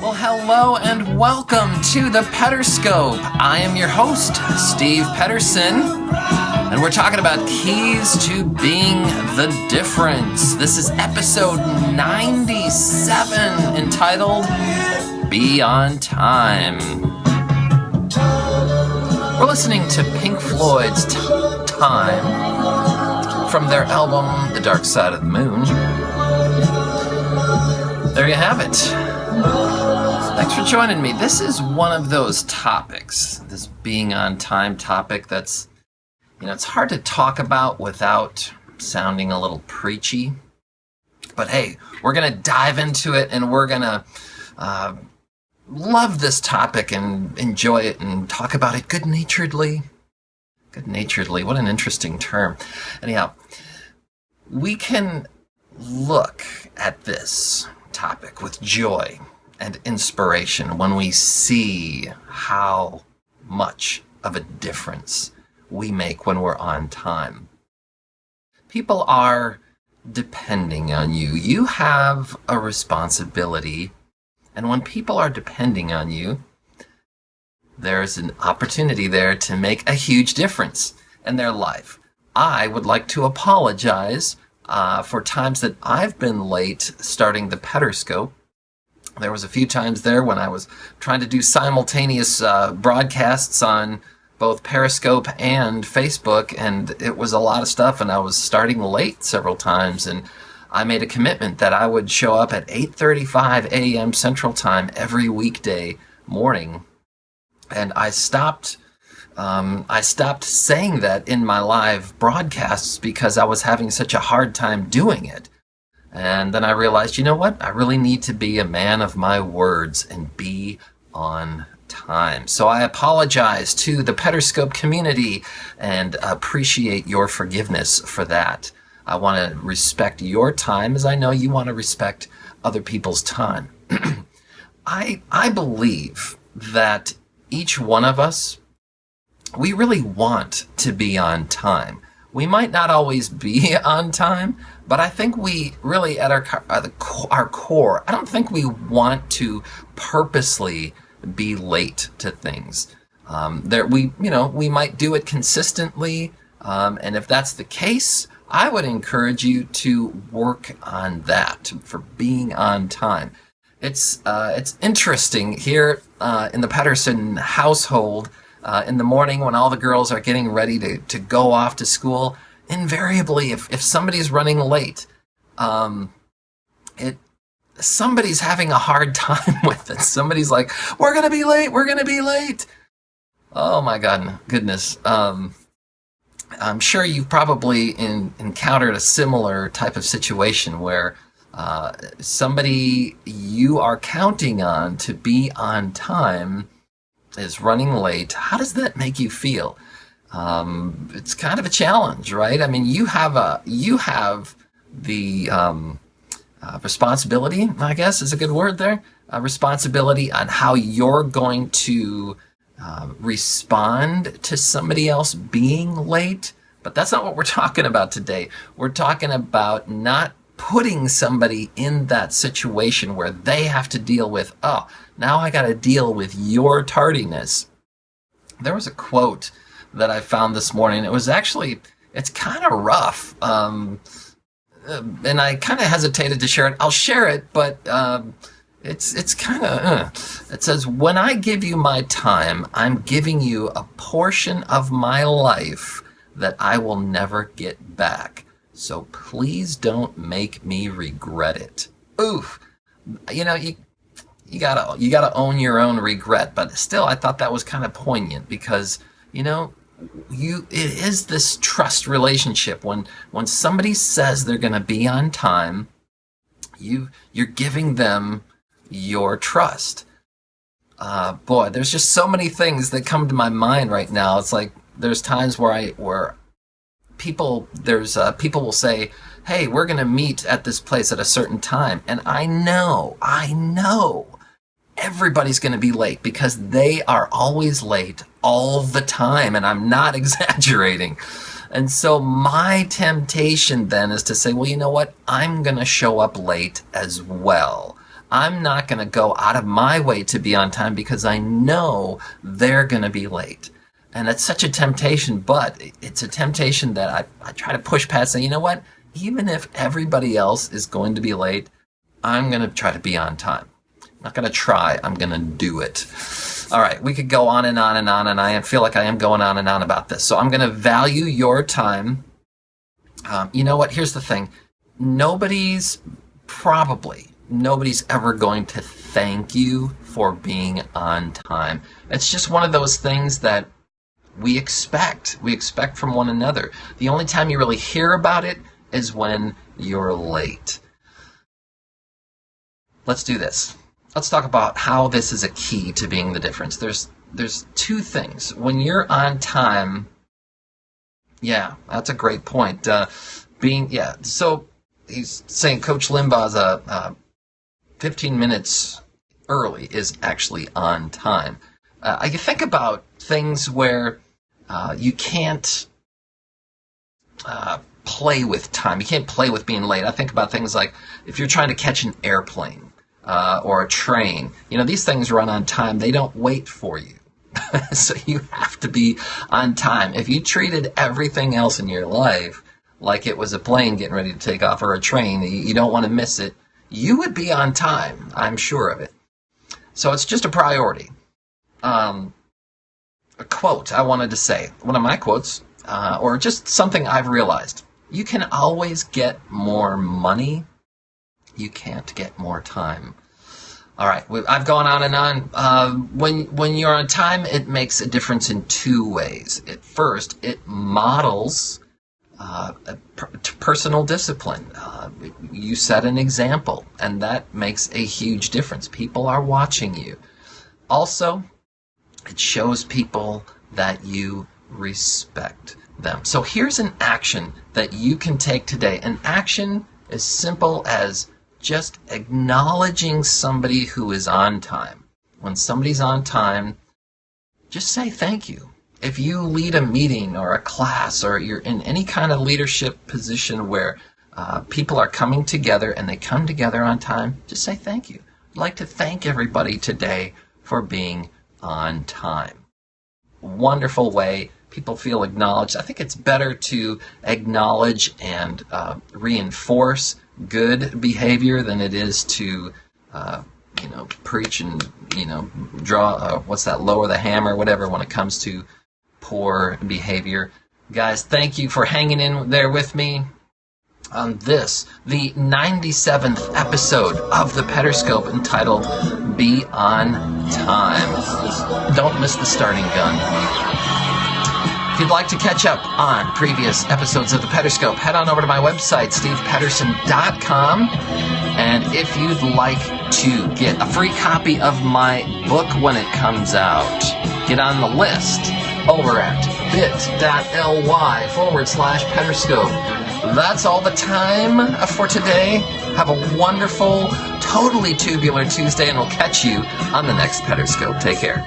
Well, hello and welcome to the Pederscope. I am your host, Steve Pederson, and we're talking about keys to being the difference. This is episode 97, entitled Be on Time. We're listening to Pink Floyd's Time from their album, The Dark Side of the Moon. There you have it. Thanks for joining me. This is one of those topics, this being on time topic that's, it's hard to talk about without sounding a little preachy. But hey, we're going to dive into it and we're going to love this topic and enjoy it and talk about it good-naturedly. Good-naturedly, what an interesting term. Anyhow, we can look at this topic with joy and inspiration when we see how much of a difference we make when we're on time. People are depending on you. You have a responsibility, and when people are depending on you, there's an opportunity there to make a huge difference in their life. I would like to apologize for times that I've been late starting the Pederscope. There was a few times there when I was trying to do simultaneous broadcasts on both Periscope and Facebook, and it was a lot of stuff, and I was starting late several times, and I made a commitment that I would show up at 8:35 a.m. Central Time every weekday morning, and I stopped saying that in my live broadcasts because I was having such a hard time doing it. And then I realized, you know what? I really need to be a man of my words and be on time. So I apologize to the Pederscope community and appreciate your forgiveness for that. I want to respect your time as I know you want to respect other people's time. I believe that each one of us, we really want to be on time. We might not always be on time, but I think we really, at our core, I don't think we want to purposely be late to things. We might do it consistently, and if that's the case, I would encourage you to work on that for being on time. It's interesting here in the Pederson household. In the morning when all the girls are getting ready to go off to school, invariably, if somebody's running late, somebody's having a hard time with it. Somebody's like, we're going to be late. Oh my goodness. I'm sure you've probably encountered a similar type of situation where somebody you are counting on to be on time is running late. How does that make you feel? It's kind of a challenge, right? I mean, you have the responsibility, I guess is a good word there, responsibility on how you're going to respond to somebody else being late. But that's not what we're talking about today. We're talking about not putting somebody in that situation where they have to deal with, oh, now I got to deal with your tardiness. There was a quote that I found this morning. It's kind of rough. And I kind of hesitated to share it. I'll share it, but it's kind of, it says, when I give you my time, I'm giving you a portion of my life that I will never get back. So please don't make me regret it. Oof. You gotta own your own regret. But still, I thought that was kind of poignant because, it is this trust relationship. When somebody says they're going to be on time, you're giving them your trust. Boy, there's just so many things that come to my mind right now. It's like there's times where people will say, hey, we're going to meet at this place at a certain time. And I know everybody's going to be late because they are always late all the time. And I'm not exaggerating. And so my temptation then is to say, well, you know what? I'm going to show up late as well. I'm not going to go out of my way to be on time because I know they're going to be late. And it's such a temptation, but it's a temptation that I try to push past, saying, you know what? Even if everybody else is going to be late, I'm going to try to be on time. I'm not going to try, I'm going to do it. All right, we could go on and on and on, and I feel like I am going on and on about this. So I'm going to value your time. You know what? Here's the thing. Nobody's ever going to thank you for being on time. It's just one of those things that we expect from one another. The only time you really hear about it is when you're late. Let's do this. Let's talk about how this is a key to being the difference. There's two things. When you're on time, yeah, that's a great point. So he's saying Coach Limbaugh's 15 minutes early is actually on time. I think about things where you can't play with time. You can't play with being late. I think about things like if you're trying to catch an airplane or a train. You know, these things run on time. They don't wait for you. So you have to be on time. If you treated everything else in your life like it was a plane getting ready to take off or a train, you don't want to miss it, you would be on time. I'm sure of it. So it's just a priority. A quote I wanted to say, one of my quotes, or just something I've realized. You can always get more money. You can't get more time. All right, I've gone on and on. When you're on time, it makes a difference in two ways. First, it models personal discipline. You set an example, and that makes a huge difference. People are watching you. Also, it shows people that you respect them. So here's an action that you can take today. An action as simple as just acknowledging somebody who is on time. When somebody's on time, just say thank you. If you lead a meeting or a class, or you're in any kind of leadership position where people are coming together and they come together on time, just say thank you. I'd like to thank everybody today for being on time. Wonderful way. People feel acknowledged. I think it's better to acknowledge and reinforce good behavior than it is to, preach and, draw, lower the hammer, whatever, when it comes to poor behavior. Guys, thank you for hanging in there with me on this, the 97th episode of the Pederscope, entitled Be On Time. Don't miss the starting gun. If you'd like to catch up on previous episodes of the Pederscope, head on over to my website, stevepederson.com. And if you'd like to get a free copy of my book when it comes out, get on the list over at bit.ly/Pederscope. That's all the time for today. Have a wonderful, totally tubular Tuesday, and we'll catch you on the next Pederscope. Take care.